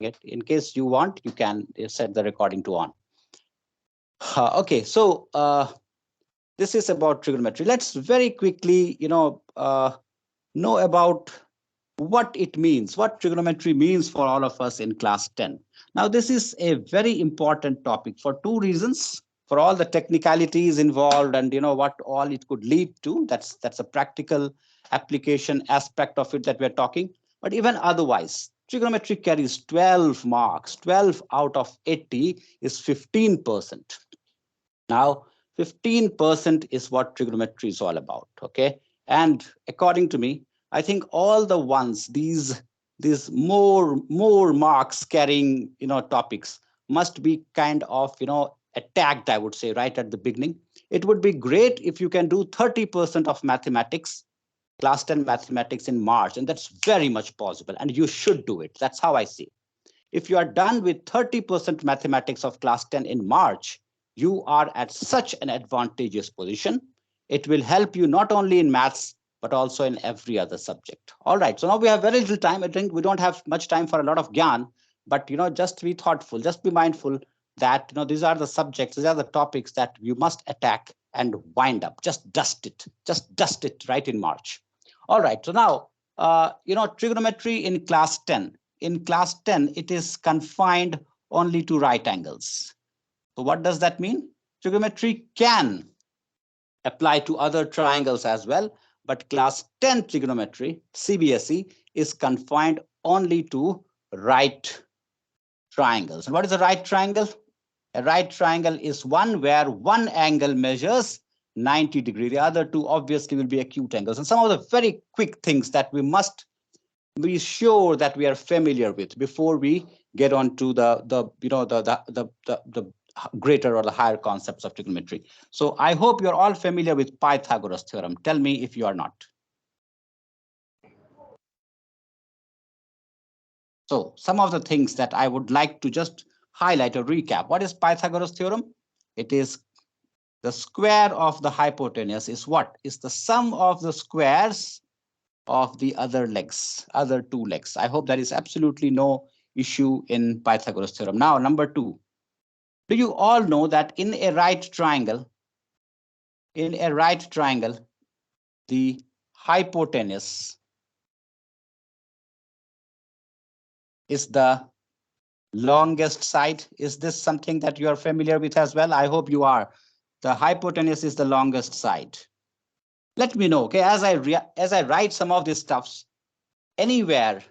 it. In case you want, you can set the recording to on. Okay, so this is about trigonometry. Let's very quickly, know about what it means, what trigonometry means for all of us in class 10. Now, this is a very important topic for two reasons. For all the technicalities involved and what all it could lead to. That's a practical application aspect of it that we're talking. But even otherwise, trigonometry carries 12 marks. 12 out of 80 is 15%. Now, 15% is what trigonometry is all about. Okay. And according to me, I think all the ones, these more marks carrying, topics must be kind of, attacked, I would say, right at the beginning. It would be great if you can do 30% of mathematics, class 10 mathematics in March, and that's very much possible, and you should do it. That's how I see it. If you are done with 30% mathematics of class 10 in March, you are at such an advantageous position. It will help you not only in maths, but also in every other subject. All right, so now we have very little time. I think we don't have much time for a lot of gyan, but just be thoughtful, just be mindful that these are the subjects, these are the topics that you must attack and wind up. Just dust it right in March. All right, so now trigonometry in class 10. In class 10, it is confined only to right angles. So what does that mean? Trigonometry can apply to other triangles as well, but class 10 trigonometry, CBSE, is confined only to right triangles. And what is a right triangle? A right triangle is one where one angle measures 90 degrees. The other two obviously will be acute angles. And some of the very quick things that we must be sure that we are familiar with before we get on to the greater or the higher concepts of trigonometry. So I hope you're all familiar with Pythagoras theorem. Tell me if you are not. So some of the things that I would like to just highlight or recap. What is Pythagoras theorem? It is the square of the hypotenuse is what? Is the sum of the squares of the other two legs. I hope there is absolutely no issue in Pythagoras theorem. Now, number two, do you all know that in a right triangle, the hypotenuse is the longest side? Is this something that you are familiar with as well? I hope you are. The hypotenuse is the longest side. Let me know, okay, as I write some of these stuffs, anywhere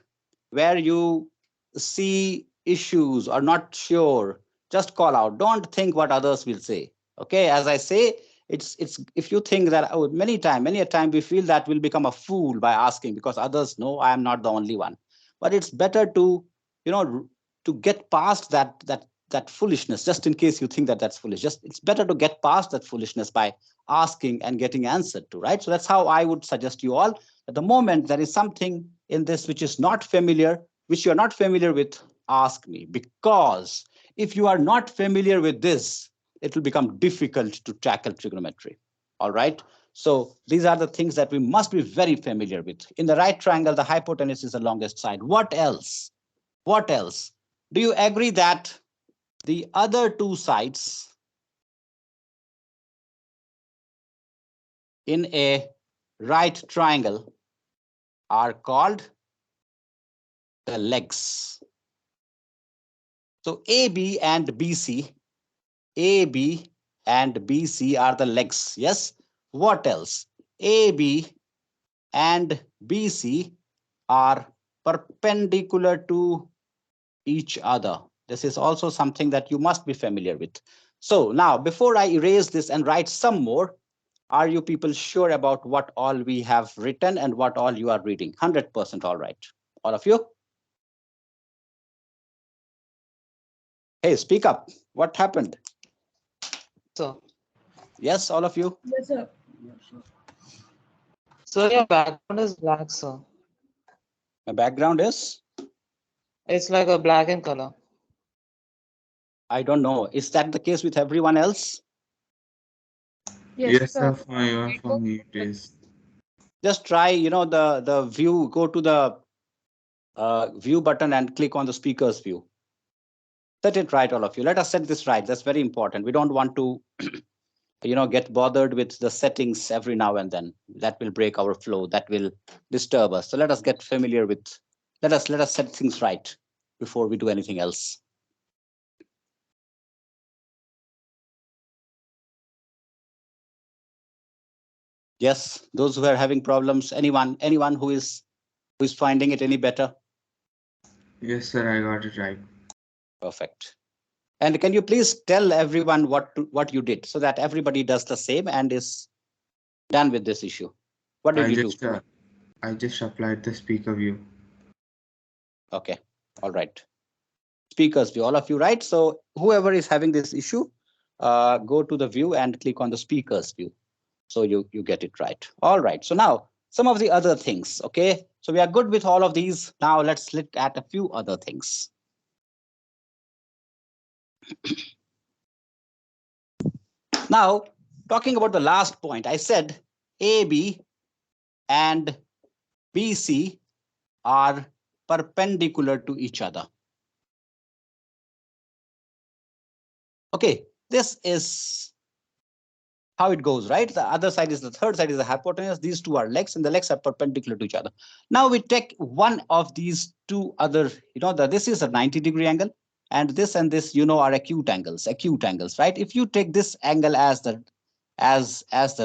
where you see issues or not sure, just call out. Don't think what others will say. Okay, as I say, it's if you think that many a time we feel that we'll become a fool by asking because others know I am not the only one. But it's better to to get past that foolishness, just in case you think that that's foolish. It's better to get past that foolishness by asking and getting answered to, right? So that's how I would suggest you all. At the moment there is something in this which is not familiar, which you're not familiar with, ask me, because if you are not familiar with this, it will become difficult to tackle trigonometry. All right. So these are the things that we must be very familiar with. In the right triangle, the hypotenuse is the longest side. What else? What else? Do you agree that the other two sides in a right triangle are called the legs? So AB and BC, AB and BC are the legs. Yes. What else? AB and BC are perpendicular to each other. This is also something that you must be familiar with. So now, before I erase this and write some more, are you people sure about what all we have written and what all you are reading? 100% all right. All of you? Hey, speak up. What happened? Sir. Yes, all of you? Yes, sir. So your background is black, sir. My background is? It's like a black in color. I don't know. Is that the case with everyone else? Yes, sir. sir. For me it is. Just try, the view, go to the view button and click on the speaker's view. Set it right, all of you. Let us set this right. That's very important. We don't want to get bothered with the settings every now and then. That will break our flow. That will disturb us. So let us get familiar with, let us set things right before we do anything else. Yes, those who are having problems, anyone who is finding it any better? Yes, sir, I got it right. Perfect. And can you please tell everyone what you did so that everybody does the same and is done with this issue? What did I you do? just uh, I just applied the speaker view. Okay. All right. Speakers view, all of you, right? So whoever is having this issue, go to the view and click on the speakers view. So you get it right. All right. So now some of the other things. Okay. So we are good with all of these. Now let's look at a few other things. Now, talking about the last point, I said AB and BC are perpendicular to each other. Okay, this is how it goes, right? The other side is the third side is the hypotenuse. These two are legs, and the legs are perpendicular to each other. Now we take one of these two other, this is a 90-degree angle, and this, are acute angles, right? If you take this angle as the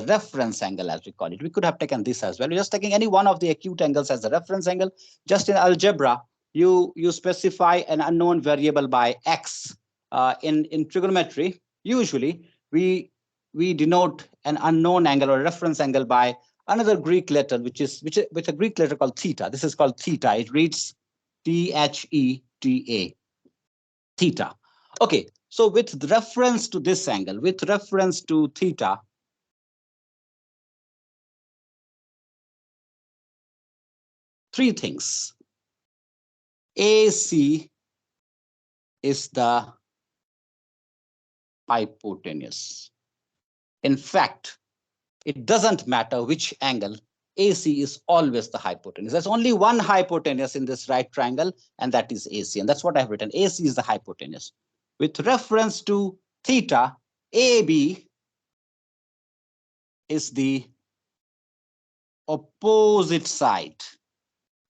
reference angle, as we call it, we could have taken this as well. We're just taking any one of the acute angles as the reference angle. Just in algebra, you specify an unknown variable by x. In trigonometry, usually we denote an unknown angle or reference angle by another Greek letter, which is with a Greek letter called theta. This is called theta. It reads theta, theta. Okay, so with reference to this angle, with reference to theta, three things. AC is the hypotenuse. In fact, it doesn't matter which angle, AC is always the hypotenuse. There's only one hypotenuse in this right triangle, and that is AC. And that's what I've written. AC is the hypotenuse. With reference to theta, AB is the opposite side.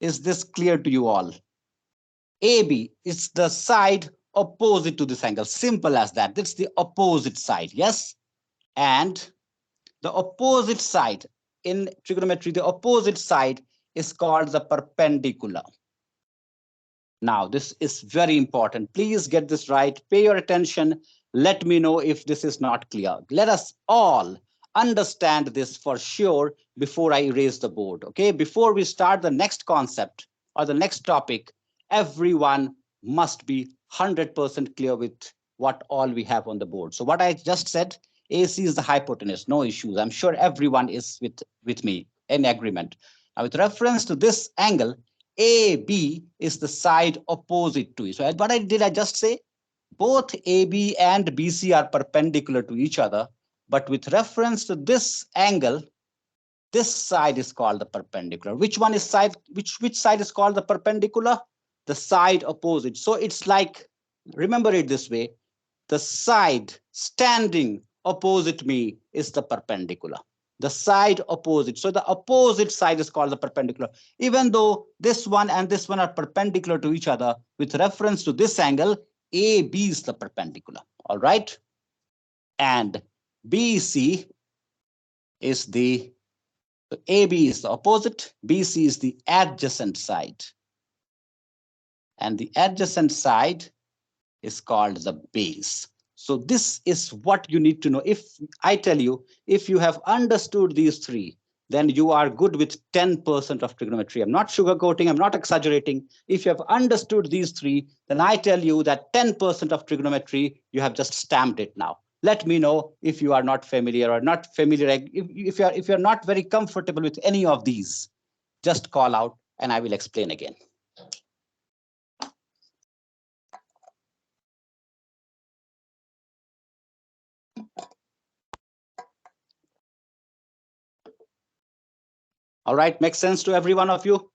Is this clear to you all? AB is the side opposite to this angle. Simple as that. That's the opposite side. Yes. And the opposite side in trigonometry, the opposite side is called the perpendicular. Now, this is very important. Please get this right. Pay your attention. Let me know if this is not clear. Let us all understand this for sure before I erase the board. Okay, before we start the next concept or the next topic, everyone must be 100% clear with what all we have on the board. So what I just said, AC is the hypotenuse, no issues. I'm sure everyone is with me in agreement. Now, with reference to this angle, AB is the side opposite to it. So what did I just say? Both AB and BC are perpendicular to each other, but with reference to this angle, this side is called the perpendicular. Which one is side? Which side is called the perpendicular? The side opposite. So it's like, remember it this way, the side standing opposite me is the perpendicular. The side opposite. So the opposite side is called the perpendicular. Even though this one and this one are perpendicular to each other, with reference to this angle, AB is the perpendicular. All right. And BC is the, so AB is the opposite, BC is the adjacent side. And the adjacent side is called the base. So this is what you need to know. If I tell you, if you have understood these three, then you are good with 10% of trigonometry. I'm not sugarcoating, I'm not exaggerating. If you have understood these three, then I tell you that 10% of trigonometry, you have just stamped it now. Let me know if you are not familiar or not familiar. If you're not very comfortable with any of these, just call out and I will explain again. All right, makes sense to every one of you?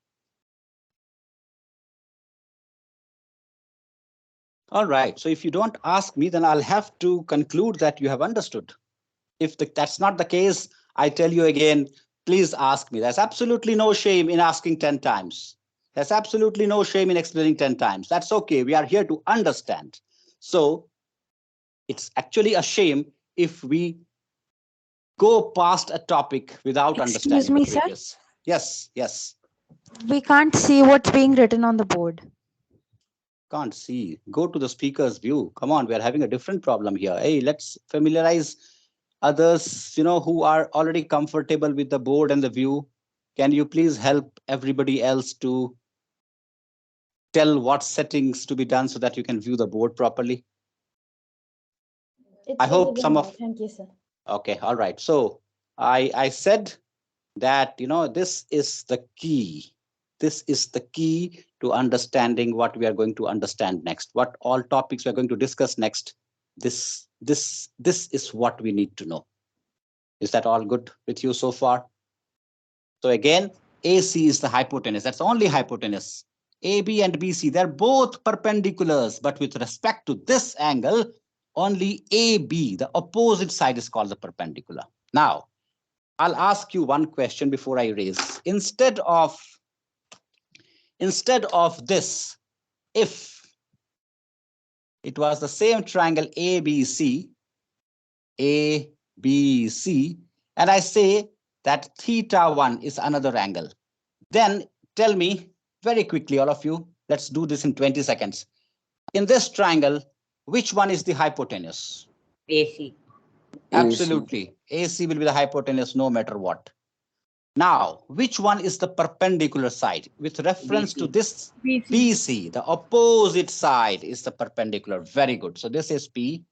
All right. So if you don't ask me, then I'll have to conclude that you have understood. If that's not the case, I tell you again, please ask me. There's absolutely no shame in asking 10 times. There's absolutely no shame in explaining 10 times. That's okay. We are here to understand. So it's actually a shame if we go past a topic without Excuse understanding the me, sir. previous. Yes, yes. We can't see what's being written on the board. Can't see. Go to the speaker's view. Come on, we are having a different problem here. Hey, let's familiarize others, who are already comfortable with the board and the view. Can you please help everybody else to tell what settings to be done so that you can view the board properly? It's I hope visible some now. of. Thank you, sir. Okay, all right. So I said that, this is the key. This is the key to understanding what we are going to understand next, what all topics we are going to discuss next. This is what we need to know. Is that all good with you so far? So again, AC is the hypotenuse. That's only hypotenuse. AB and BC, they're both perpendiculars, but with respect to this angle, only AB, the opposite side, is called the perpendicular. Now, I'll ask you one question before I raise. Instead of this, if it was the same triangle ABC, and I say that theta1 is another angle, then tell me very quickly, all of you, let's do this in 20 seconds. In this triangle, which one is the hypotenuse? AC. Absolutely. AC will be the hypotenuse no matter what. Now, which one is the perpendicular side? With reference to this BC, the opposite side is the perpendicular. Very good. So this is P,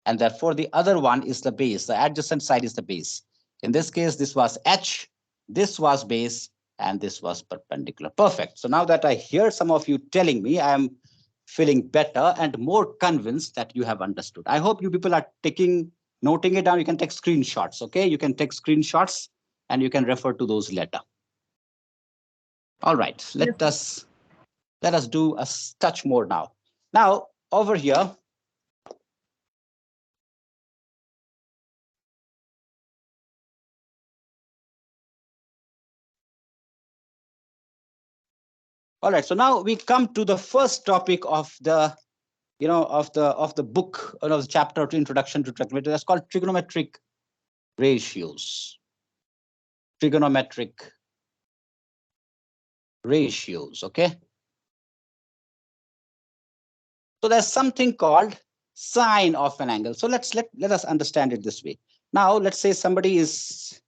and therefore the other one is the base. The adjacent side is the base. In this case, this was H, this was base, and this was perpendicular. Perfect. So now that I hear some of you telling me, I am feeling better and more convinced that you have understood. I hope you people are noting it down. You can take screenshots, okay? You can take screenshots and you can refer to those later. All right, let us do a touch more now. Now, over here, all right, so now we come to the first topic of the of the book, of the chapter to Introduction to Trigonometry. That's called Trigonometric Ratios. Trigonometric Ratios, okay? So there's something called sine of an angle. So let us understand it this way. Now, let's say somebody is,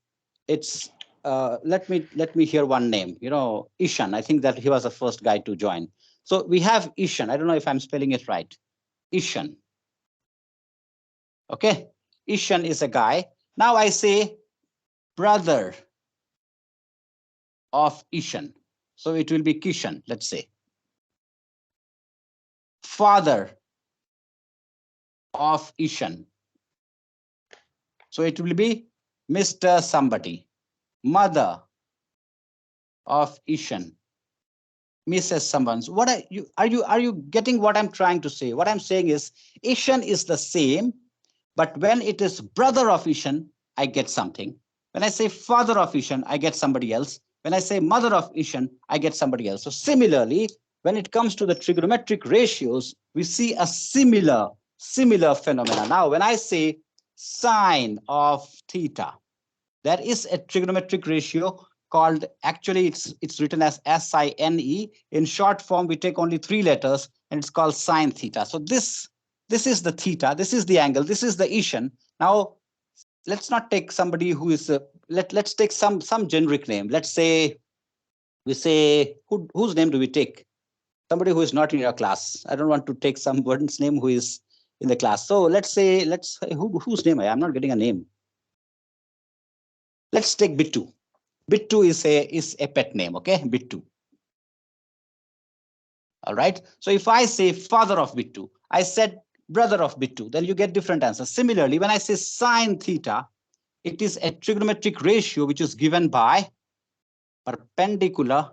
let me hear one name, Ishan. I think that he was the first guy to join. So we have Ishan. I don't know if I'm spelling it right. Ishan. Okay. Ishan is a guy. Now I say brother of Ishan. So it will be Kishan, let's say. Father of Ishan. So it will be Mr. somebody. Mother of Ishan. Mrs. someone's. What are you getting what I'm trying to say? What I'm saying is Ishan is the same, but when it is brother of Ishan, I get something. When I say father of Ishan, I get somebody else. When I say mother of Ishan, I get somebody else. So similarly, when it comes to the trigonometric ratios, we see a similar phenomena. Now, when I say sine of theta, there is a trigonometric ratio called, actually it's written as SINE. In short form, we take only 3 letters and it's called sine theta. So this is the theta, this is the angle, this is the Ishan. Now, let's not take somebody who is, let's take some generic name. Let's say, we say, whose name do we take? Somebody who is not in your class. I don't want to take someone's name who is in the class. So let's say whose name? I'm not getting a name. Let's take Bittu. Bittu is a pet name, okay? Bittu. All right. So if I say father of Bittu, I said brother of Bittu, then you get different answers. Similarly, when I say sine theta, it is a trigonometric ratio which is given by perpendicular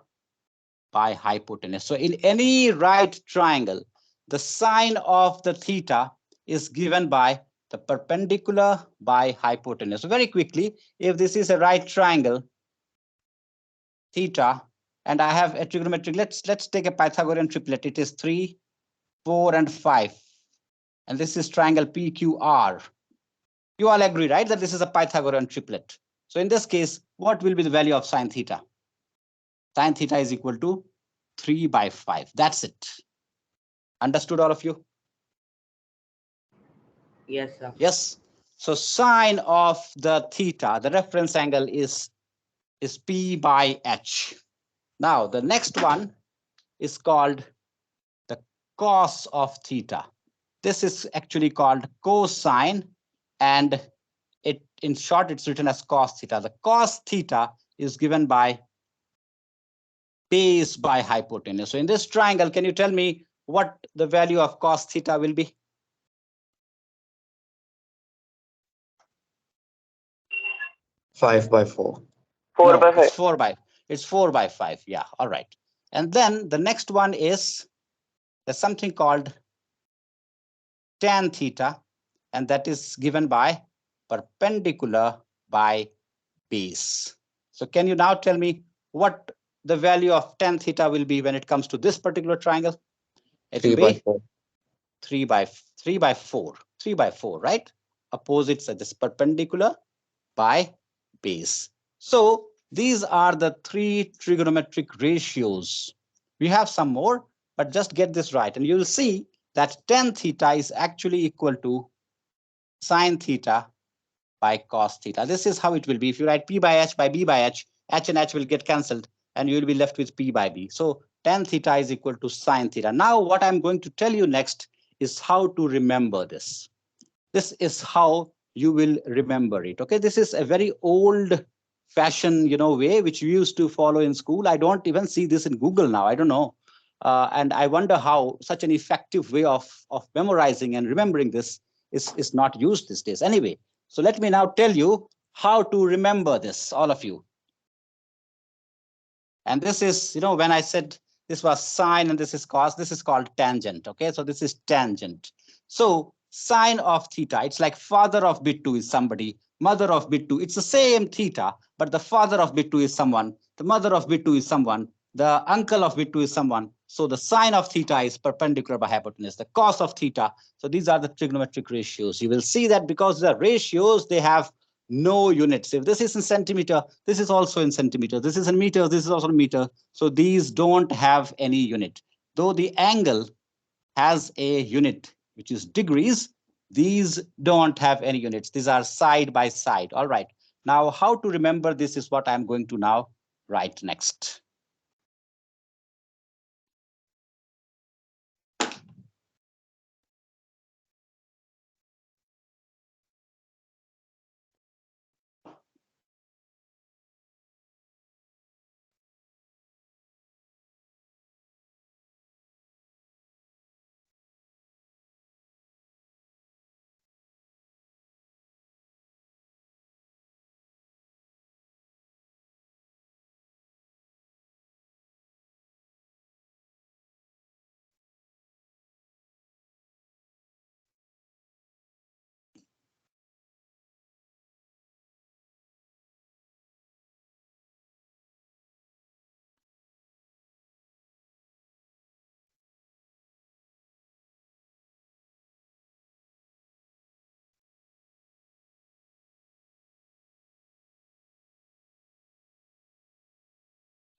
by hypotenuse. So in any right triangle, the sine of the theta is given by the perpendicular by hypotenuse. So very quickly, if this is a right triangle, theta, and I have a trigonometric, let's take a Pythagorean triplet. It is 3, 4, and 5. And this is triangle PQR. You all agree, right, that this is a Pythagorean triplet. So in this case, what will be the value of sine theta? Sine theta is equal to 3 by 5. That's it. Understood, all of you? Yes, sir. Yes. So sine of the theta, the reference angle is P by H. Now, the next one is called the cos of theta. This is actually called cosine, and it, in short, it's written as cos theta. The cos theta is given by base by hypotenuse. So in this triangle, can you tell me what the value of cos theta will be? 5 by 4. 4 No, by 5. it's 4 by 5. Yeah, all right. And then the next one is there's something called tan theta, and that is given by perpendicular by base. So can you now tell me what the value of tan theta will be when it comes to this particular triangle? It 3 will by be 4. 3 by 4. 3 by 4, right? Opposites are just perpendicular by base. So these are the 3 trigonometric ratios. We have some more, but just get this right. And you'll see that tan theta is actually equal to sine theta by cos theta. This is how it will be. If you write P by H by B by H and H will get cancelled and you will be left with P by B. So tan theta is equal to sine theta. Now what I'm going to tell you next is how to remember this. This is how you will remember it. Okay, this is a very old fashioned, way which we used to follow in school. I don't even see this in Google now. I don't know. And I wonder how such an effective way of memorizing and remembering this is not used these days. Anyway, so let me now tell you how to remember this, all of you. And this is, when I said this was sine and this is cos, this is called tangent. Okay, so this is tangent. So sine of theta, it's like father of bit 2 is somebody, mother of bit 2. It's the same theta, but the father of bit 2 is someone, the mother of bit 2 is someone, the uncle of bit 2 is someone. So the sine of theta is perpendicular by hypotenuse, the cos of theta. So these are the trigonometric ratios. You will see that because the ratios, they have no units. If this is in centimeter, this is also in centimeter. This is in meter, this is also in meter. So these don't have any unit. Though the angle has a unit, which is degrees, these don't have any units. These are side by side. All right. Now, how to remember this is what I'm going to now write next.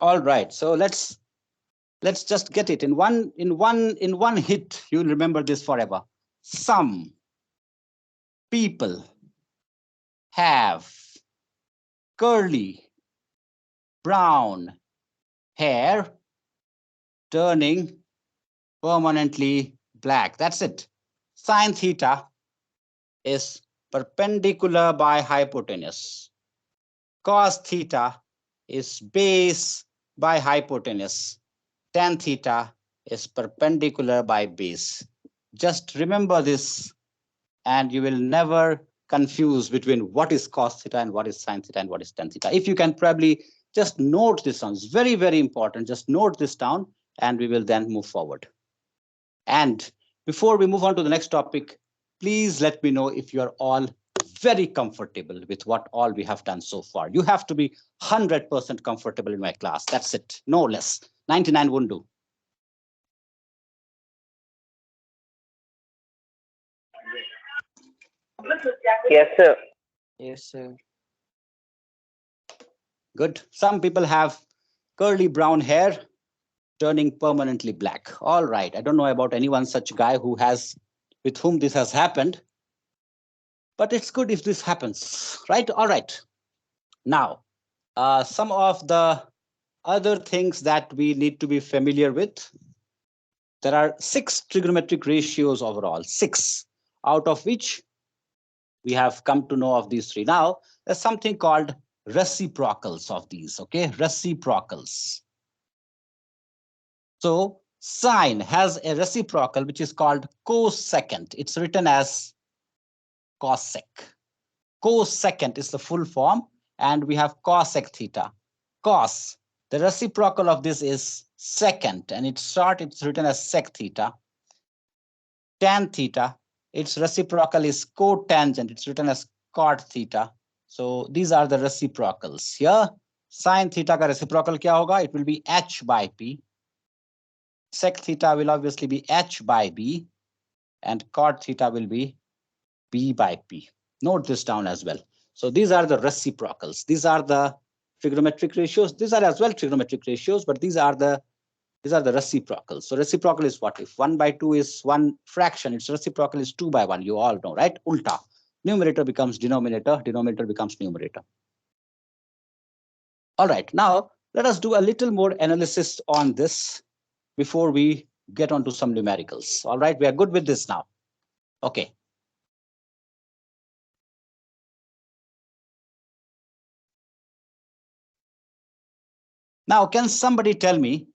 All right. So let's just get it in one hit. You'll remember this forever. Some people have curly brown hair turning permanently black. That's it. Sine theta is perpendicular by hypotenuse. Cos theta is base by hypotenuse. Tan theta is perpendicular by base. Just remember this and you will never confuse between what is cos theta and what is sine theta and what is tan theta. If you can probably just note this down, it's very, very important. Just note this down and we will then move forward. And before we move on to the next topic, please let me know if you are all very comfortable with what all we have done so far. You have to be 100% comfortable in my class. That's it. No less. 99 won't do. Yes, sir. Yes, sir. Good. Some people have curly brown hair turning permanently black. All right. I don't know about anyone such guy with whom this has happened, but it's good if this happens, right? All right. Now, some of the other things that we need to be familiar with. There are 6 trigonometric ratios overall, 6, out of which we have come to know of these 3. Now, there's something called reciprocals of these, okay? Reciprocals. So sine has a reciprocal which is called cosecant. It's written as cosec. Cosecant is the full form, and we have cosec theta. Cos, the reciprocal of this is secant, and it's written as sec theta. Tan theta, its reciprocal is cotangent. It's written as cot theta. So these are the reciprocals. Here, sin theta ka reciprocal kya hoga? It will be h by p. Sec theta will obviously be h by b, and cot theta will be b by p. Note this down as well. So these are the reciprocals. These are the trigonometric ratios. These are as well trigonometric ratios, but these are the reciprocals. So reciprocal is what? If 1 by 2 is one fraction, its reciprocal is 2 by 1. You all know, right? Ulta. Numerator becomes denominator, denominator becomes numerator. All right, now let us do a little more analysis on this before we get on to some numericals. All right, we are good with this now. Okay. Now, can somebody tell me?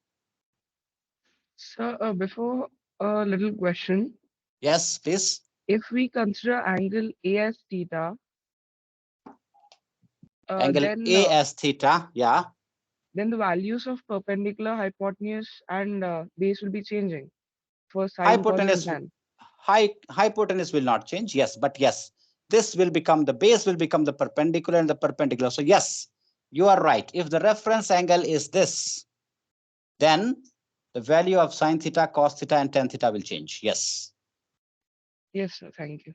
So, before a little question, Yes, please. if we consider angle A as theta, Angle A as theta, yeah. then the values of perpendicular, hypotenuse, and base will be changing for sine, cos, and Hypotenuse, tan. hypotenuse will not change. Yes, but yes, this will become the base will become the perpendicular and the perpendicular. So yes, you are right. If the reference angle is this, then the value of sine theta, cos theta, and tan theta will change. Yes. Yes, sir. Thank you.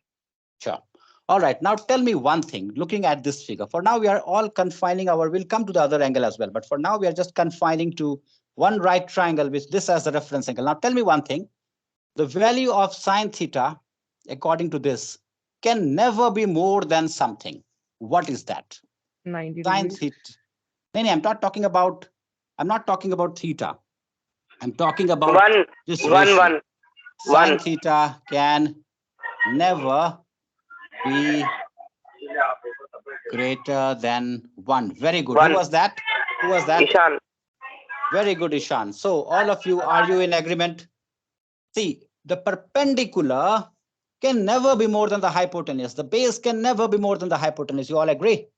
Sure. All right. Now tell me one thing, looking at this figure. For now, we are all confining we'll come to the other angle as well. But for now, we are just confining to one right triangle with this as the reference angle. Now tell me one thing. The value of sine theta, according to this, can never be more than something. What is that? 90 Sine degrees. theta. No, I'm not talking about theta. I'm talking about One, this one, ratio. one, Sine one. theta can never be greater than 1. Very good. One. Who was that? Who was that? Ishan. Very good, Ishan. So all of you, are you in agreement? See, the perpendicular can never be more than the hypotenuse. The base can never be more than the hypotenuse. You all agree?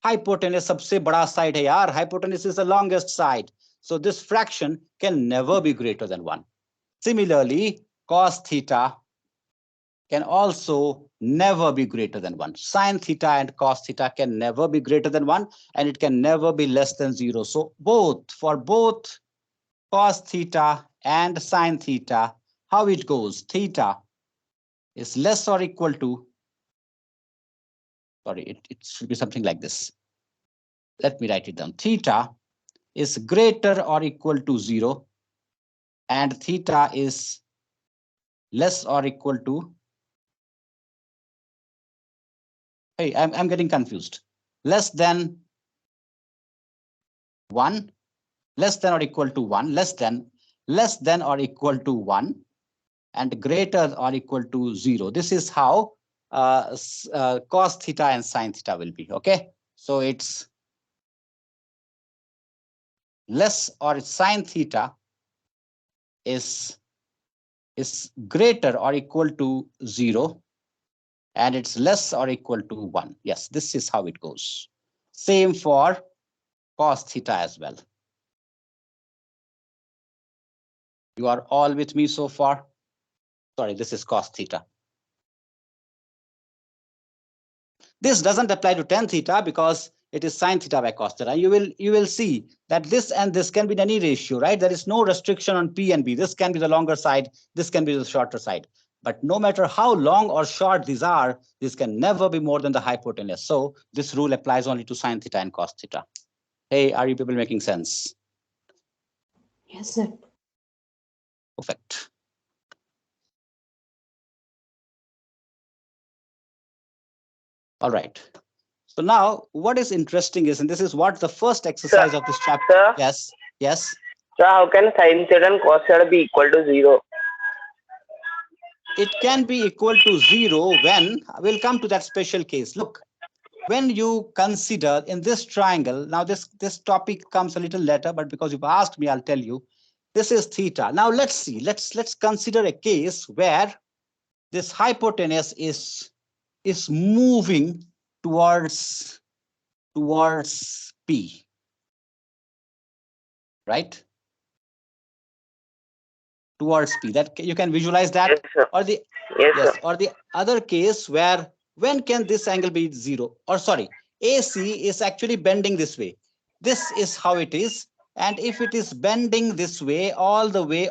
Hypotenuse सबसे बड़ा side है यार. Hypotenuse is the longest side. So this fraction can never be greater than 1. Similarly, cos theta can also never be greater than 1. Sin theta and cos theta can never be greater than 1, and it can never be less than 0. So for both cos theta and sin theta, how it goes? Theta is less or equal to, sorry, it should be something like this. Let me write it down. Theta is greater or equal to 0, and theta is less or equal to, hey, I'm getting confused. Less than 1, less than or equal to 1, less than or equal to 1, and greater or equal to 0. This is how cos theta and sin theta will be. Okay, so it's less, or sin theta is greater or equal to 0, and it's less or equal to 1. Yes, this is how it goes. Same for cos theta as well. You are all with me so far? Sorry, this is cos theta. This doesn't apply to tan theta because it is sin theta by cos theta. You will see that this and this can be in any ratio, right? There is no restriction on P and B. This can be the longer side, this can be the shorter side. But no matter how long or short these are, this can never be more than the hypotenuse. So this rule applies only to sin theta and cos theta. Hey, are you people making sense? Yes, sir. Perfect. All right. So now what is interesting is, and this is what the first exercise of this chapter. Sir? Yes, yes. So how can sin theta and cos theta be equal to 0? It can be equal to 0 when, we'll come to that special case. Look, when you consider in this triangle, now this topic comes a little later, but because you've asked me, I'll tell you. This is theta. Now let's see, let's consider a case where this hypotenuse is moving towards P, right? Towards P. That you can visualize that. Yes, sir. Or the Yes, yes, sir. or the other case where when can this angle be 0? Or sorry, AC is actually bending this way. This is how it is. And if it is bending this way, all the way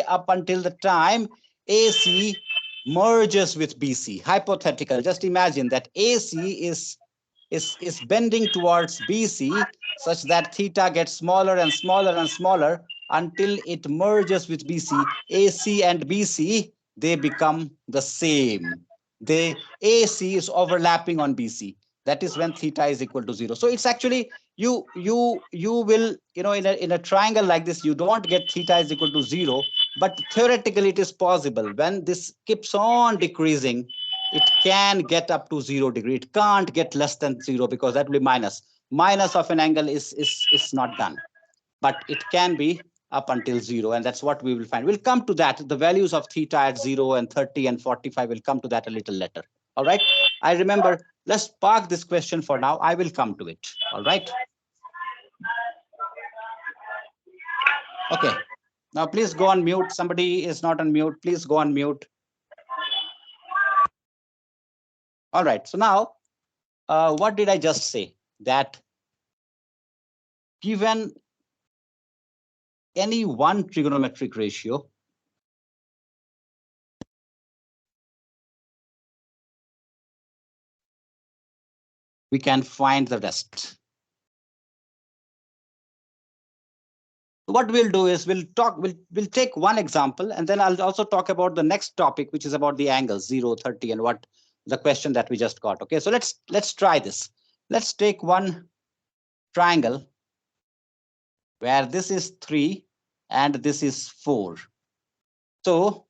up until the time AC merges with BC, hypothetical, just imagine that AC is bending towards BC such that theta gets smaller and smaller and smaller until it merges with BC. AC and BC, they become the same. AC is overlapping on BC. That is when theta is equal to 0. So it's actually, you will, in a triangle like this, you don't get theta is equal to 0, but theoretically it is possible. When this keeps on decreasing, it can get up to 0 degree. It can't get less than 0 because that will be minus. Minus of an angle is not done, but it can be up until 0, and that's what we will find. We'll come to that. The values of theta at 0 and 30 and 45, will come to that a little later. All right. I remember, let's park this question for now. I will come to it. All right. Okay. Now please go on mute. Somebody is not on mute. Please go on mute. All right. So now, what did I just say? That given any one trigonometric ratio, we can find the rest. What we'll do is we'll take one example, and then I'll also talk about the next topic, which is about the angles 0, 30, and what the question that we just got. Okay, so let's try this. Let's take one triangle where this is 3 and this is 4. So,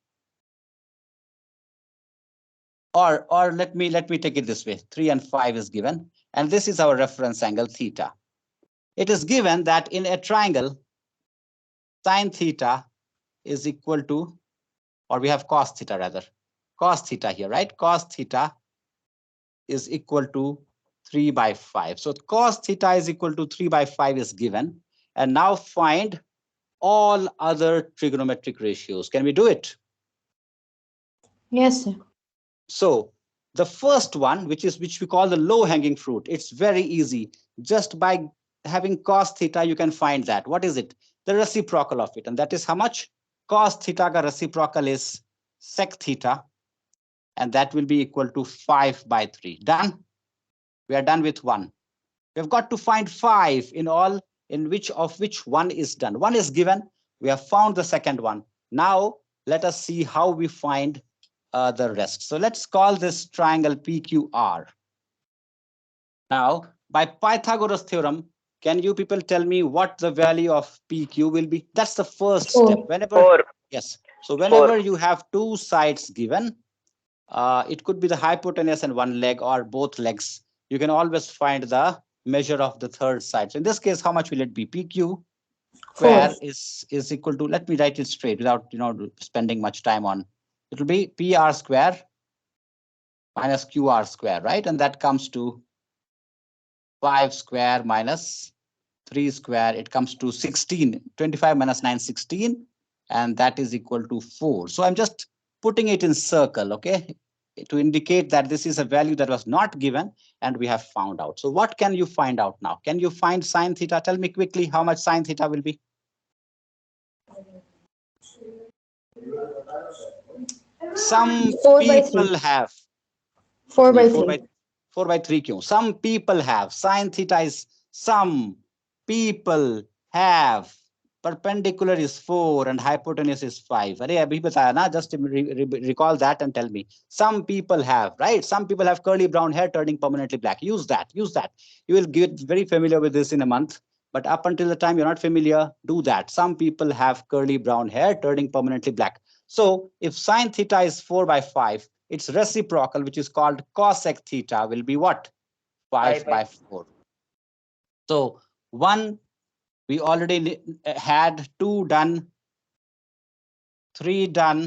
or let me take it this way. 3 and 5 is given, and this is our reference angle theta. It is given that in a triangle, sin theta is equal to, or we have cos theta rather, cos theta here, right? Cos theta is equal to 3 by 5. So cos theta is equal to 3 by 5 is given. And now find all other trigonometric ratios. Can we do it? Yes, sir. So the first one, which we call the low hanging fruit, it's very easy. Just by having cos theta, you can find that. What is it? The reciprocal of it. And that is how much? Cos theta ka reciprocal is sec theta. And that will be equal to 5 by 3. Done? We are done with 1. We've got to find 5 in all, in which one is done. 1 is given. We have found the second one. Now, let us see how we find the rest. So let's call this triangle PQR. Now, by Pythagoras theorem, can you people tell me what the value of PQ will be? That's the first step. Whenever, 4. yes. So whenever 4. you have two sides given, it could be the hypotenuse and one leg or both legs. You can always find the measure of the third side. So in this case, how much will it be? PQ square is equal to, let me write it straight without spending much time on. It will be PR square minus QR square, right? And that comes to 5 square minus 3 square. It comes to 16. 25 minus 9, 16. And that is equal to 4. So I'm just putting it in circle, okay, to indicate that this is a value that was not given and we have found out. So what can you find out now? Can you find sine theta? Tell me quickly how much sine theta will be. Some 4/3. people have 4/3. 4/3 क्यों? Some people have sine theta is some people have perpendicular is 4 and hypotenuse is 5. अरे अभी बताया ना, just recall that and tell me. Some people have, right? Some people have curly brown hair turning permanently black. Use that. You will get very familiar with this in a month. But up until the time you're not familiar, do that. Some people have curly brown hair turning permanently black. So if sine theta is 4/5, its reciprocal, which is called cosec theta, will be what? 5/4. So 1, we already had 2 done, 3 done,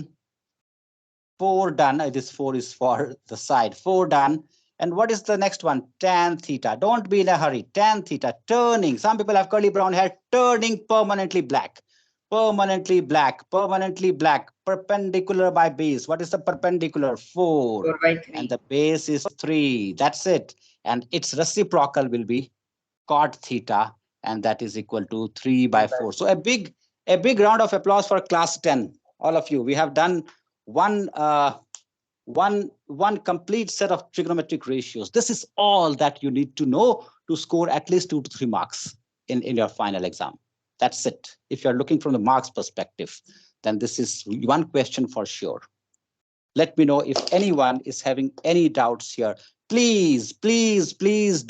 4 done. This 4 is for the side. 4 done. And what is the next one? Tan theta. Don't be in a hurry. Tan theta, turning. Some people have curly brown hair, turning permanently black. Permanently black, perpendicular by base. What is the perpendicular? 4. 4/3. And the base is 3. That's it. And its reciprocal will be cot theta, and that is equal to 3/4. So a big round of applause for class 10, all of you. We have done one complete set of trigonometric ratios. This is all that you need to know to score at least 2 to 3 marks in your final exam. That's it. If you're looking from the marks perspective, then this is one question for sure. Let me know if anyone is having any doubts here. Please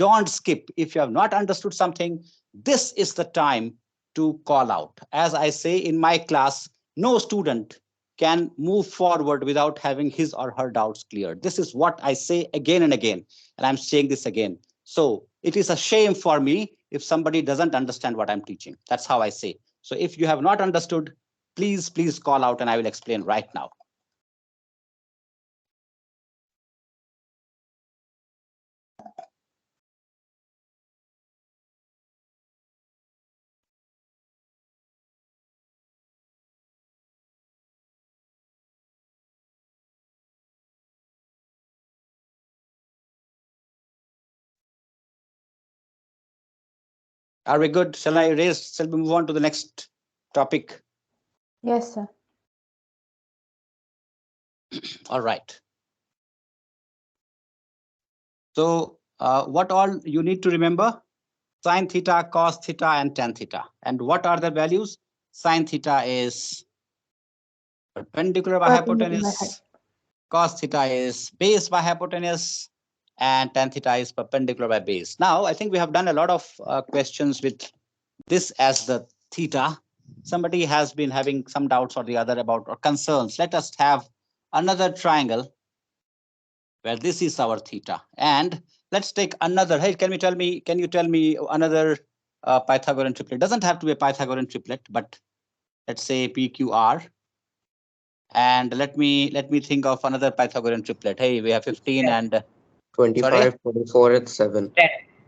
don't skip. If you have not understood something, this is the time to call out. As I say in my class, no student can move forward without having his or her doubts cleared. This is what I say again and again, and I'm saying this again. So it is a shame for me if somebody doesn't understand what I'm teaching. That's how I say. So if you have not understood, please call out and I will explain right now. Are we good? Shall we move on to the next topic? Yes, sir. All right. So what all you need to remember? Sine theta, cos theta, and tan theta. And what are the values? Sine theta is perpendicular by hypotenuse. Cos theta is base by hypotenuse. And tan theta is perpendicular by base. Now, I think we have done a lot of questions with this as the theta. Somebody has been having some doubts or the other about or concerns. Let us have another triangle where this is our theta. And let's take another. Hey, can you tell me another Pythagorean triplet? Doesn't have to be a Pythagorean triplet, but let's say PQR. And let me think of another Pythagorean triplet. Hey, we have 15 and 25, sorry? 24, it's 7.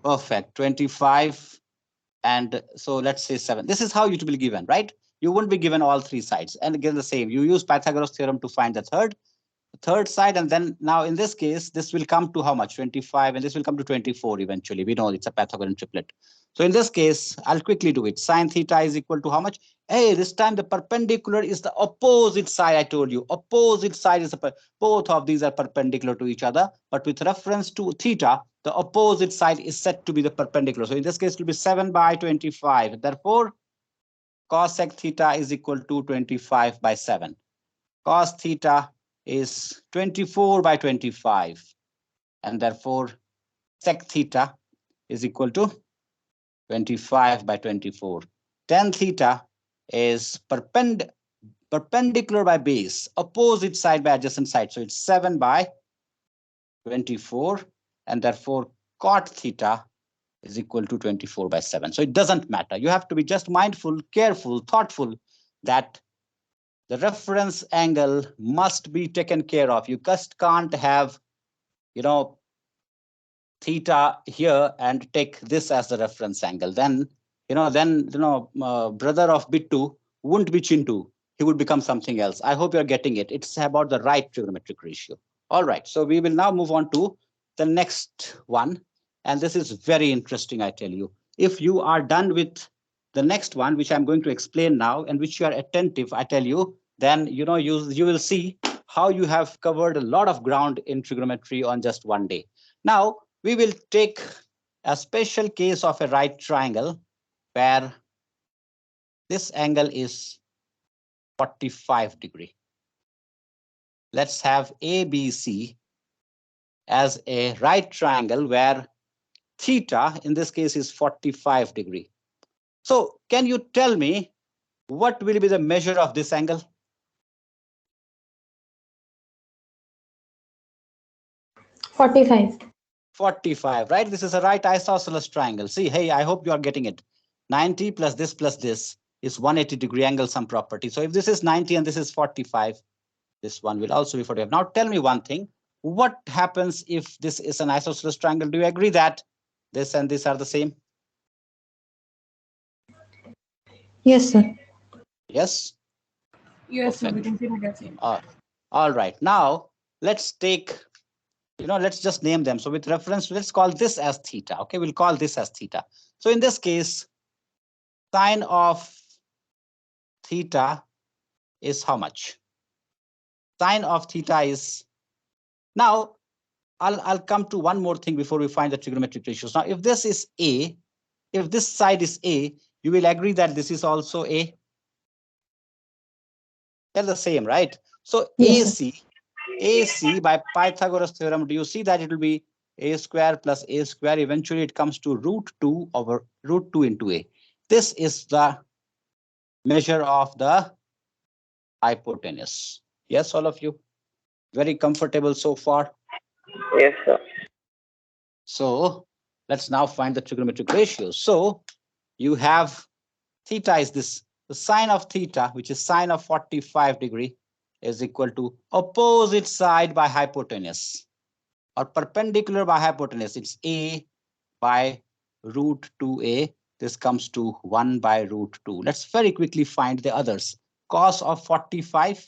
Perfect. 25. And so let's say 7. This is how it will be given, right? You won't be given all 3 sides. And again, the same. You use Pythagoras theorem to find the third side, and then now in this case this will come to how much? 25, and this will come to 24 eventually. We know it's a Pythagorean triplet. So in this case, I'll quickly do it. Sine theta is equal to how much? Hey, this time the perpendicular is the opposite side. I told you opposite side is both of these are perpendicular to each other, but with reference to theta, the opposite side is set to be the perpendicular. So in this case it will be 7/25. Therefore cosec theta is equal to 25/7. Cos theta is 24/25, and therefore sec theta is equal to 25/24. Tan theta is perpendicular by base, opposite side by adjacent side. So it's 7/24, and therefore cot theta is equal to 24/7. So it doesn't matter. You have to be just mindful, careful, thoughtful that the reference angle must be taken care of. You just can't have, theta here and take this as the reference angle. Then, brother of Bittu wouldn't be Chintu. he would become something else. I hope you're getting it. It's about the right trigonometric ratio. All right, so we will now move on to the next one. And this is very interesting, I tell you. If you are done with the next one, which I'm going to explain now, and which you are attentive, I tell you, then you will see how you have covered a lot of ground in trigonometry on just one day. Now, we will take a special case of a right triangle where this angle is 45 degree. Let's have ABC as a right triangle where theta in this case is 45 degree. So can you tell me what will be the measure of this angle? 45. 45, right? This is a right isosceles triangle. See, hey, I hope you are getting it. 90 plus this is 180 degree angle sum property. So if this is 90 and this is 45, this one will also be 45. Now tell me one thing. What happens if this is an isosceles triangle? Do you agree that this and this are the same? Yes, sir. Yes? Yes, sir, we Perfect. can see the same. All right. Now let's take, let's just name them. So with reference, let's call this as theta. Okay, we'll call this as theta. So in this case, sine of theta is how much? Sine of theta is, now I'll come to one more thing before we find the trigonometric ratios. Now, if this is A, if this side is A, you will agree that this is also A. They're the same, right? So Yes, AC by Pythagoras theorem, do you see that it will be A square plus A square? Eventually it comes to root 2 over root 2 into A. This is the measure of the hypotenuse. Yes, all of you? Very comfortable so far? Yes, sir. So let's now find the trigonometric ratios. So you have theta is this, the sine of theta, which is sine of 45 degree, is equal to opposite side by hypotenuse or perpendicular by hypotenuse. It's A by root 2A. This comes to 1 by root 2. Let's very quickly find the others. Cos of 45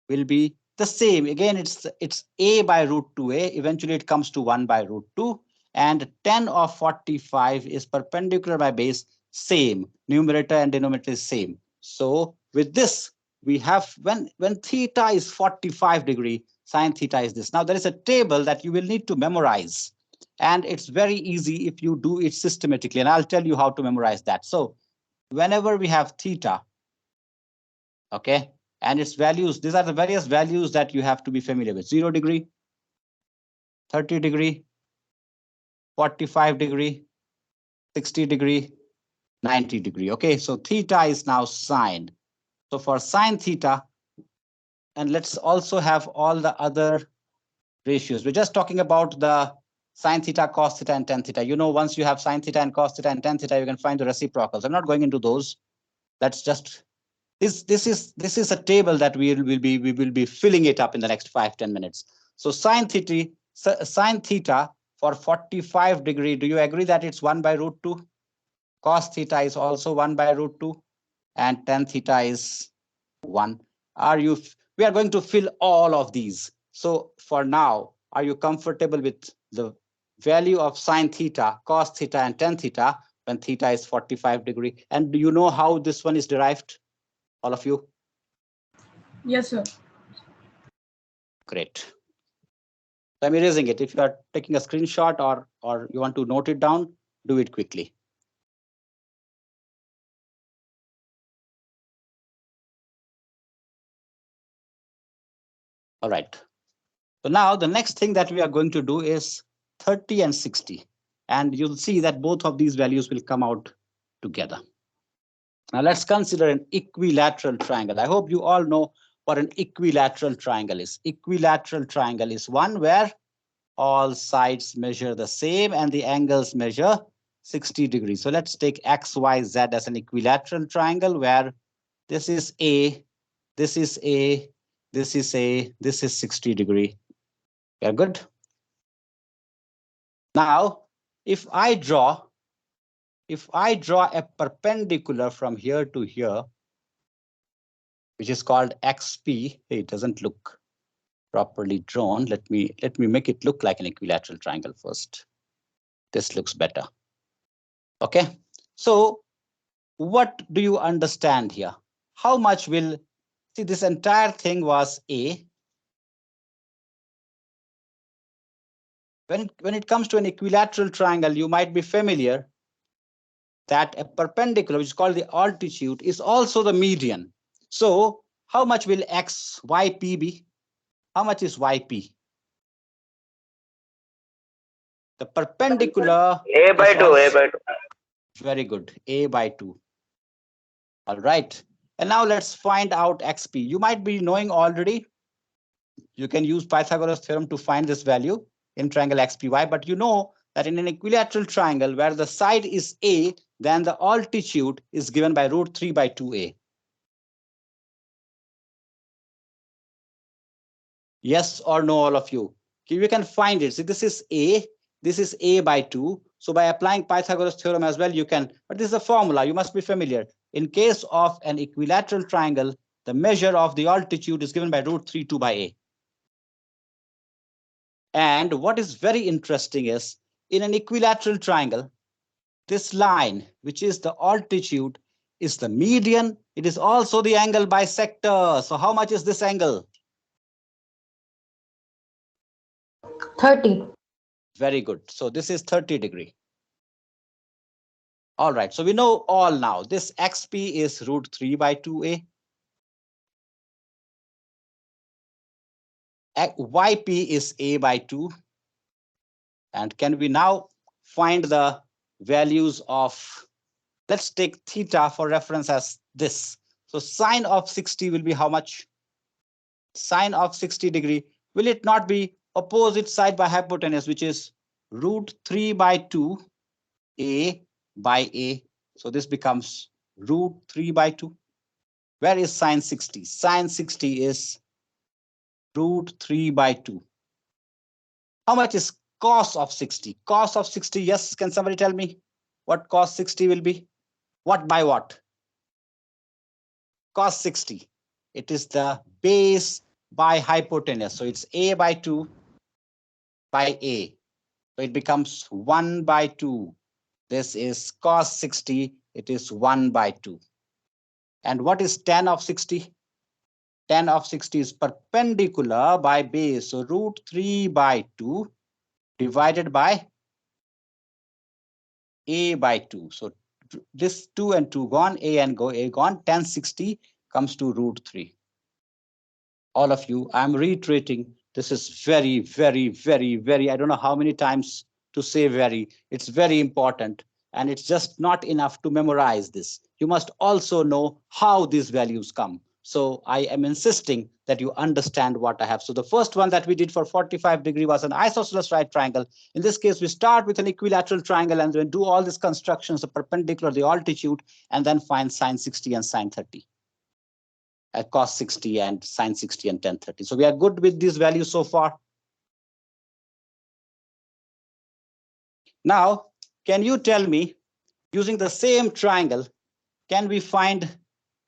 will be the same. Again, it's A by root 2A. Eventually, it comes to 1 by root 2. And 10 of 45 is perpendicular by base, same. Numerator and denominator is same. So with this, we have when theta is 45 degree, sine theta is this. Now, there is a table that you will need to memorize. And it's very easy if you do it systematically. And I'll tell you how to memorize that. So whenever we have theta, okay, and its values, these are the various values that you have to be familiar with. 0 degree, 30 degree, 45 degree, 60 degree, 90 degree. Okay, so theta is now sine. So for sine theta, and let's also have all the other ratios. We're just talking about the sine theta, cos theta, and tan theta. Once you have sine theta and cos theta and tan theta, you can find the reciprocals. I'm not going into those. That's just this is a table that we will be filling it up in the next 5-10 minutes. So sine theta for 45 degree, do you agree that it's 1 by root 2? Cos theta is also 1 by root 2, and tan theta is 1. We are going to fill all of these. So for now, are you comfortable with the value of sine theta, cos theta, and tan theta when theta is 45 degree? And do you know how this one is derived? All of you? Yes, sir. Great. So I'm erasing it. If you are taking a screenshot or you want to note it down, do it quickly. All right. So now the next thing that we are going to do is 30 and 60. And you'll see that both of these values will come out together. Now let's consider an equilateral triangle. I hope you all know what an equilateral triangle is. Equilateral triangle is one where all sides measure the same and the angles measure 60 degrees. So let's take X, Y, Z as an equilateral triangle where this is A, this is A, this is A, this is 60 degree. We are good. Now, if I draw a perpendicular from here to here, which is called XP. Hey, it doesn't look properly drawn. Let me make it look like an equilateral triangle first. This looks better. Okay, so what do you understand here? How much will, see, this entire thing was A. When it comes to an equilateral triangle, you might be familiar that a perpendicular, which is called the altitude, is also the median. So how much will YP be? How much is YP? The perpendicular A by is 2, A also, by 2. very good, A by 2. All right. And now let's find out XP. You might be knowing already. You can use Pythagoras theorem to find this value in triangle XPY, but you know that in an equilateral triangle where the side is A, then the altitude is given by √3 by 2A. Yes or no, all of you? Okay, you can find it. See, this is A by 2. So by applying Pythagoras theorem as well, you can, but this is a formula, you must be familiar. In case of an equilateral triangle, the measure of the altitude is given by √3 2 by A. And what is very interesting is, in an equilateral triangle, this line, which is the altitude, is the median. It is also the angle bisector. So how much is this angle? 30. Very good. So this is 30 degree. All right. So we know all now. This XP is √3 by 2A. YP is A by 2. And can we now find the values of, let's take theta for reference as this. So sine of 60 will be how much? Sine of 60 degree. Will it not be opposite side by hypotenuse, which is √3 by 2 A by A? So this becomes √3 by 2. Where is sine 60? Sine 60 is √3 by 2. How much is cos of 60? Cos of 60, yes, can somebody tell me what cos 60 will be? What by what? Cos 60. It is the base by hypotenuse. So it's A by 2 by A. So it becomes 1 by 2. This is cos 60. It is 1 by 2. And what is tan of 60? Tan of 60 is perpendicular by base. So √3 by 2 divided by A by 2. So this 2 and 2 gone, A and A gone, tan 60 comes to √3. All of you, I'm reiterating, this is very, very, very, very, I don't know how many times to say very, it's very important. And it's just not enough to memorize this. You must also know how these values come. So I am insisting that you understand what I have. So the first one that we did for 45 degree was an isosceles right triangle. In this case, we start with an equilateral triangle and then do all these constructions, the perpendicular, the altitude, and then find sine 60 and sine 30. Cos 60 and sine 60 and tan 30. So we are good with these values so far. Now, can you tell me, using the same triangle, can we find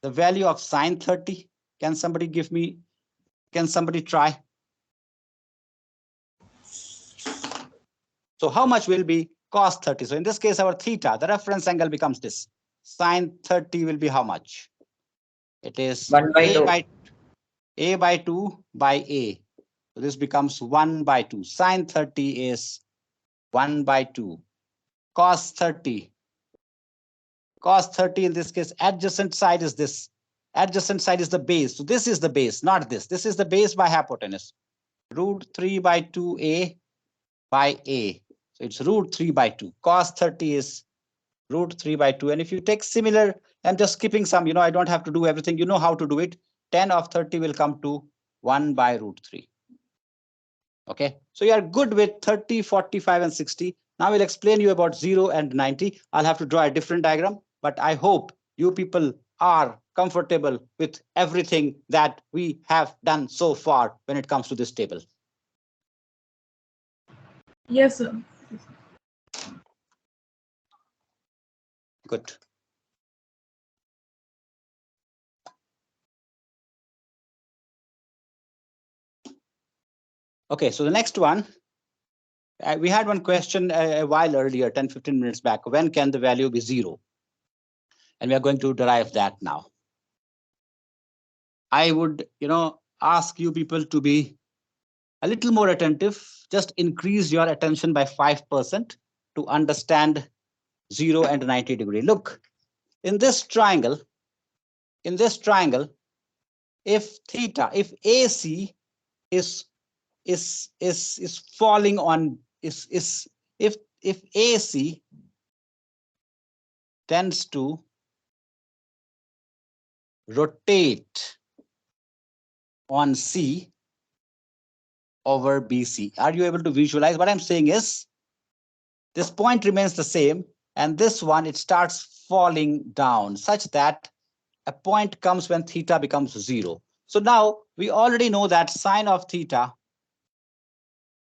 the value of sine 30? Can somebody give me, can somebody try? So how much will be cos 30? So in this case, our theta, the reference angle becomes this. Sine 30 will be how much? It is 1 by 2. A by 2 by A. So this becomes 1 by 2. Sine 30 is 1 by 2. Cos 30. Cos 30 in this case, adjacent side is this. Adjacent side is the base. So this is the base, not this. This is the base by hypotenuse. √3 by 2A by A. So it's √3 by 2. Cos 30 is √3 by 2. And if you take similar, I'm just skipping some, I don't have to do everything. You know how to do it. Tan of 30 will come to 1 by √3. Okay, so you are good with 30, 45, and 60. Now we'll explain you about 0 and 90. I'll have to draw a different diagram, but I hope you people are comfortable with everything that we have done so far when it comes to this table. Yes, sir. Good. Okay, so the next one, we had one question a while earlier, 10-15 minutes back. When can the value be 0? And we are going to derive that now. I would, ask you people to be a little more attentive. Just increase your attention by 5% to understand 0 and 90 degree. Look, in this triangle, if AC is falling on if AC tends to rotate on C over BC. Are you able to visualize? What I'm saying is this point remains the same, and this one, it starts falling down such that a point comes when theta becomes 0. So now we already know that sine of theta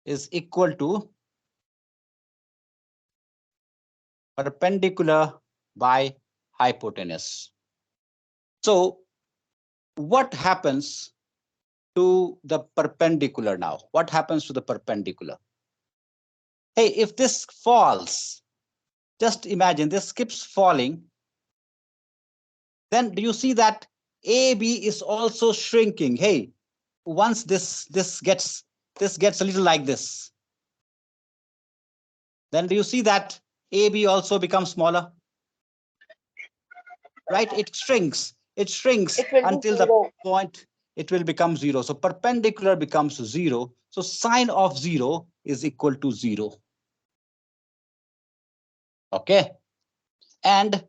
is equal to perpendicular by hypotenuse. So what happens to the perpendicular now? What happens to the perpendicular? Hey, if this falls, just imagine this keeps falling, then do you see that AB is also shrinking? Hey, once this gets a little like this, then do you see that AB also becomes smaller? Right? It shrinks until the point it will become 0. So perpendicular becomes 0. So sine of 0 is equal to 0. Okay. And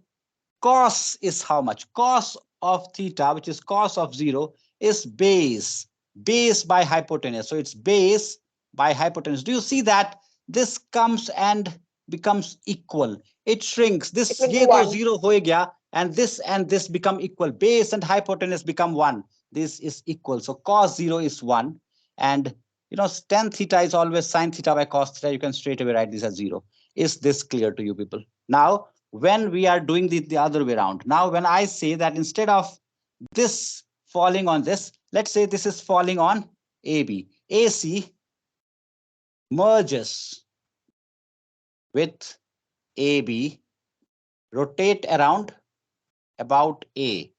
cos is how much? Cos of theta, which is cos of 0, is base by hypotenuse. So it's base by hypotenuse. Do you see that this comes and becomes equal? It shrinks. This ye to 0 ho gaya, and this become equal. Base and hypotenuse become 1. This is equal. So cos 0 is 1. And tan theta is always sine theta by cos theta. You can straight away write this as 0. Is this clear to you people? Now, when we are doing the other way around, now when I say that instead of this falling on this, let's say this is falling on AB. AC merges with AB, rotate around about A.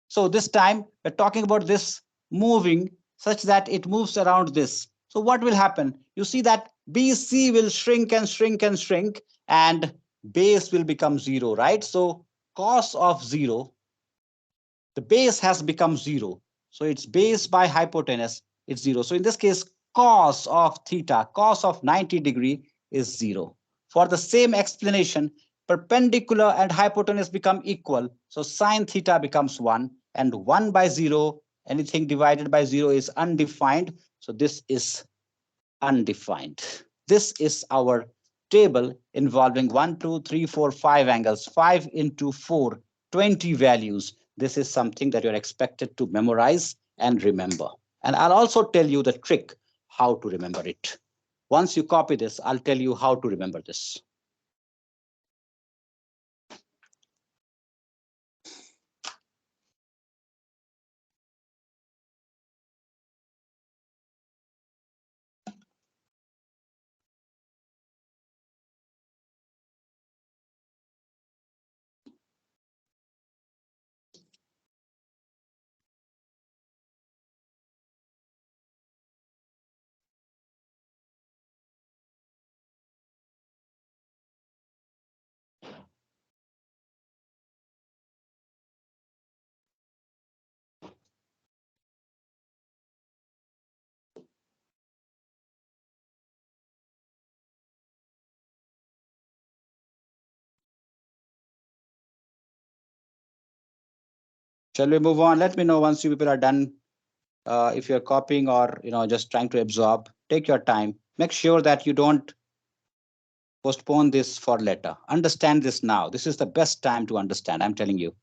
So this time we're talking about this moving such that it moves around this. So what will happen? You see that BC will shrink and shrink and shrink, and base will become 0, right? So cos of 0, the base has become 0. So it's base by hypotenuse, it's 0. So in this case, cos of theta, cos of 90 degree is 0. For the same explanation, perpendicular and hypotenuse become equal. So sine theta becomes 1, and 1 by 0, anything divided by 0 is undefined. So this is undefined. This is our table involving 1, 2, 3, 4, 5 angles, 5 into 4, 20 values. This is something that you're expected to memorize and remember. And I'll also tell you the trick how to remember it. Once you copy this, I'll tell you how to remember this. Shall we move on? Let me know once you people are done. If you're copying or just trying to absorb, take your time. Make sure that you don't postpone this for later. Understand this now. This is the best time to understand. I'm telling you.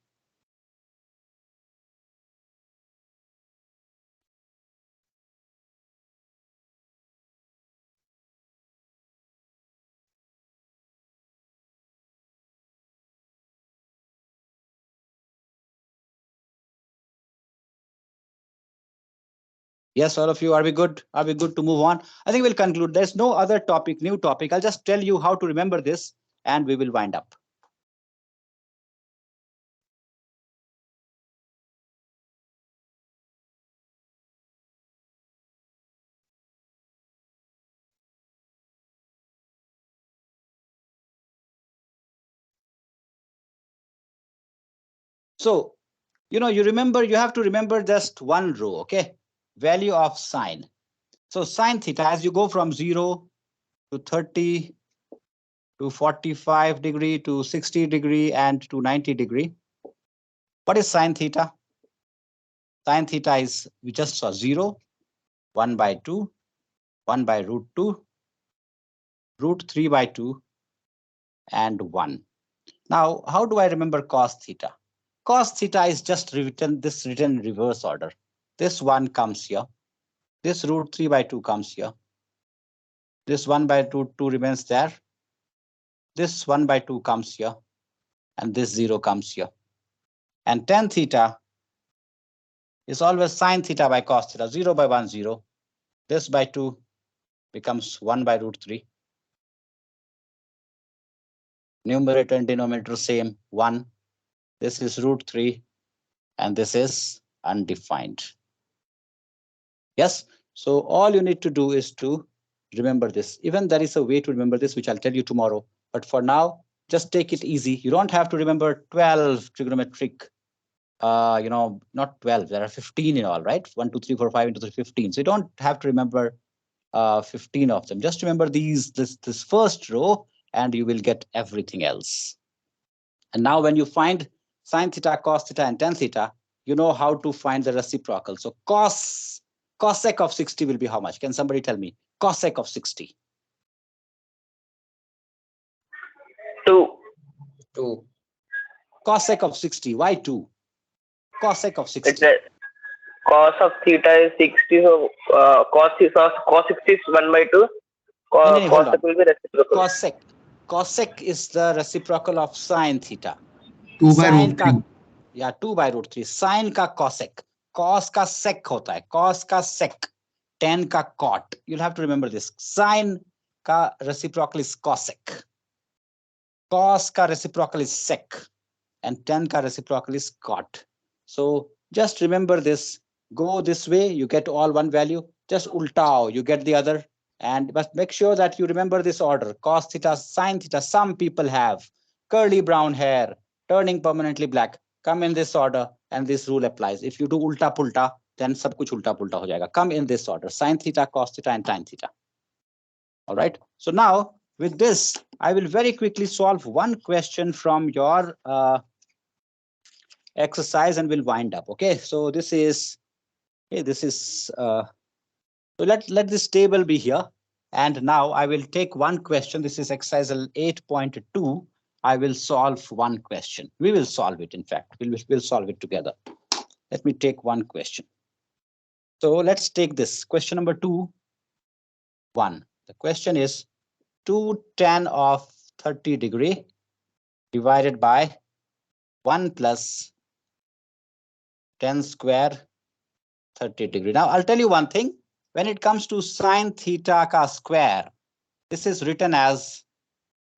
Yes, all of you, are we good? Are we good to move on? I think we'll conclude. There's no other topic, new topic. I'll just tell you how to remember this and we will wind up. So, you have to remember just one row, okay? Value of sine. So sine theta, as you go from 0 to 30 to 45 degree to 60 degree and to 90 degree. What is sine theta? Sine theta is, we just saw 0, 1 by 2, 1 by root 2, root 3 by 2, and 1. Now, how do I remember cos theta? Cos theta is just written in reverse order. This 1 comes here. This root 3 by 2 comes here. This 1 by root 2 remains there. This 1 by 2 comes here. And this 0 comes here. And tan theta is always sine theta by cos theta. 0 by 1, 0. This by 2 becomes 1 by root 3. Numerator and denominator same, 1. This is root 3. And this is undefined. Yes. So all you need to do is to remember this. Even there is a way to remember this, which I'll tell you tomorrow. But for now, just take it easy. You don't have to remember 12 trigonometric, not 12. There are 15 in all, right? 1, 2, 3, 4, 5 into 3, 15. So you don't have to remember 15 of them. Just remember this first row and you will get everything else. And now when you find sine theta, cos theta, and tan theta, you know how to find the reciprocal. So cosec of 60 will be how much? Can somebody tell me? Cosec of 60. 2. 2. Cosec of 60. Why 2? Cosec of 60. It's a cos of theta is 60. So cos 60 is 1 by 2. No, hold on. Cosec will be reciprocal. Cosec is the reciprocal of sine theta. 2 by Sine root का 3. या 2 by root 3. Sine का cosec. Cos का sec होता है. Cos का sec. Tan का cot. You'll have to remember this. Sine का reciprocal is cosec. Cos का reciprocal is sec. And tan का reciprocal is cot. So just remember this. Go this way, you get all one value. Just ultao, you get the other. And but make sure that you remember this order. Cos theta, sine theta. Some people have curly brown hair, turning permanently black. Come in this order, and this rule applies. If you do ulta pulta, then sab kuch ulta pulta ho jayega. Come in this order: sine theta, cos theta, and tan theta. All right. So now with this, I will very quickly solve one question from your exercise, and we'll wind up. Okay. So this is so let this table be here. And now I will take one question. This is exercise 8.2. I will solve one question. We will solve it. In fact, we'll solve it together. Let me take one question. So let's take this question number 2, 1. The question is 2 tan of 30 degree divided by 1 plus 10 square 30 degree. Now I'll tell you one thing. When it comes to sine theta ka square, this is written as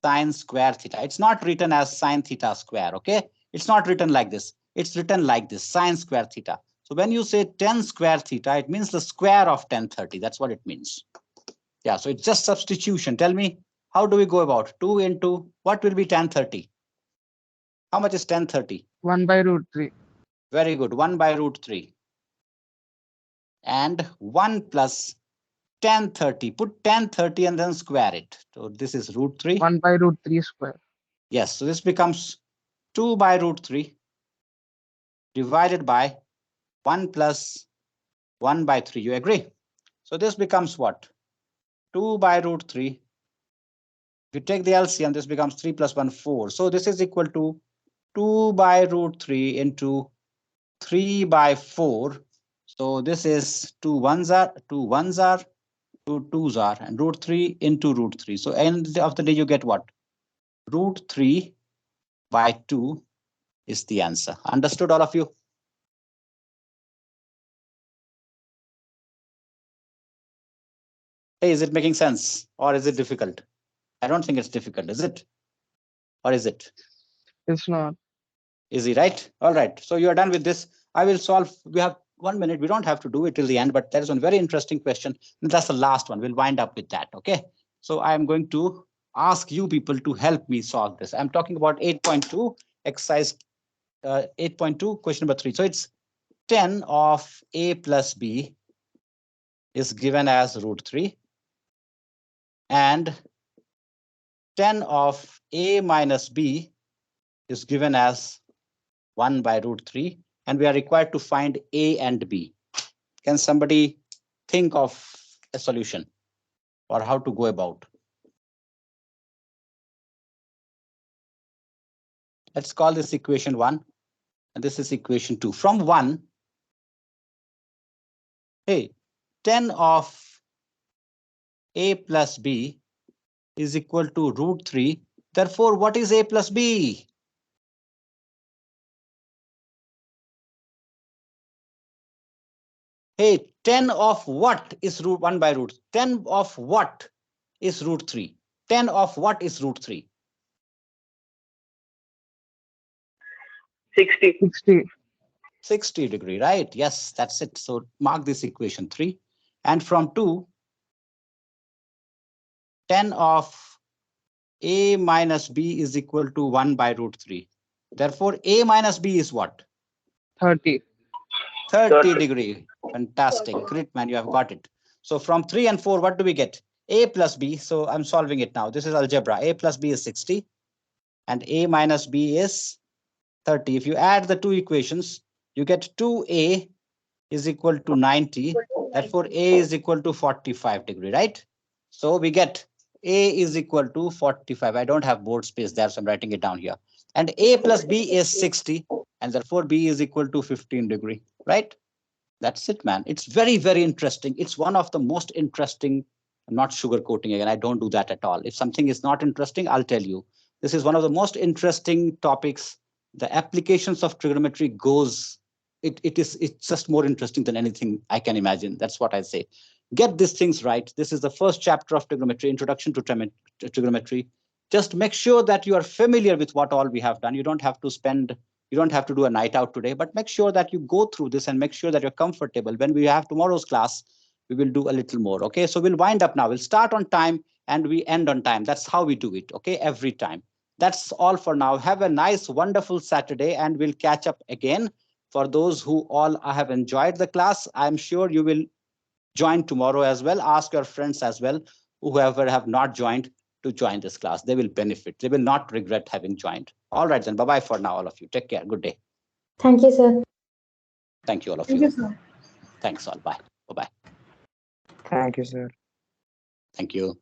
sine square theta. It's not written as sine theta square, okay? It's not written like this. It's written like this, sine square theta. So when you say 10 square theta, it means the square of 1030. That's what it means. Yeah, so it's just substitution. Tell me, how do we go about 2 into what will be 1030? How much is 1030? 1 by root 3. Very good, 1 by root 3. And 1 plus 1030. Put 1030 and then square it. So this is root 3. 1 by root 3 square. Yes, so this becomes 2 by root 3 divided by 1 plus 1 by 3. You agree? So this becomes what? 2 by root 3. If you take the LCM, this becomes 3 plus 1, 4. So this is equal to 2 by root 3 into 3 by 4. So this is 2 ones are, 2 ones are, 2 twos are, and root 3 into root 3. So end of the day, you get what? Root 3 by 2 is the answer. Understood, all of you? Hey, is it making sense or is it difficult? I don't think it's difficult, is it? Or is it? It's not. Easy, right? All right. So you are done with this. I will solve. We have 1 minute. We don't have to do it till the end, but there is one very interesting question. And that's the last one. We'll wind up with that. Okay. So I'm going to ask you people to help me solve this. I'm talking about 8.2 exercise 8.2 question number 3. So it's 10 of a plus b is given as root 3 and 10 of a minus b is given as 1 by root 3 and we are required to find a and b. Can somebody think of a solution or how to go about? Let's call this equation 1 and this is equation 2. From 1, hey, 10 of a plus b is equal to root 3. Therefore, what is a plus b? Hey, 10 of what is root 1 by root? 10 of what is root 3? 10 of what is root 3? 60. 60. 60 degree, right? Yes, that's it. So mark this equation 3. And from 2, 10 of a minus b is equal to 1 by root 3. Therefore, a minus b is what? 30. 30 degree. Fantastic. Great, man. You have got it. So from 3 and 4, what do we get? A plus b. So I'm solving it now. This is algebra. A plus b is 60 and a minus b is 30. If you add the two equations, you get 2a is equal to 90. Therefore, a is equal to 45 degree, right? So we get a is equal to 45. I don't have board space there, so I'm writing it down here. And a plus b is 60, and therefore b is equal to 15 degree, right? That's it, man. It's very, very interesting. It's one of the most interesting. I'm not sugarcoating again. I don't do that at all. If something is not interesting, I'll tell you. This is one of the most interesting topics. The applications of trigonometry goes. It's just more interesting than anything I can imagine. That's what I say. Get these things right. This is the first chapter of trigonometry, introduction to trigonometry. Just make sure that you are familiar with what all we have done. You don't have to do a night out today, but make sure that you go through this and make sure that you're comfortable. When we have tomorrow's class, we will do a little more. Okay, so we'll wind up now. We'll start on time and we end on time. That's how we do it. Okay, every time. That's all for now. Have a nice, wonderful Saturday and we'll catch up again. For those who all have enjoyed the class, I'm sure you will join tomorrow as well. Ask your friends as well, whoever have not joined, to join this class. They will benefit. They will not regret having joined. All right, then. Bye-bye for now, all of you. Take care. Good day. Thank you, sir. Thank you, all of Thank you. you, sir. Thanks all. Bye. Bye-bye. Thank you, sir. Thank you.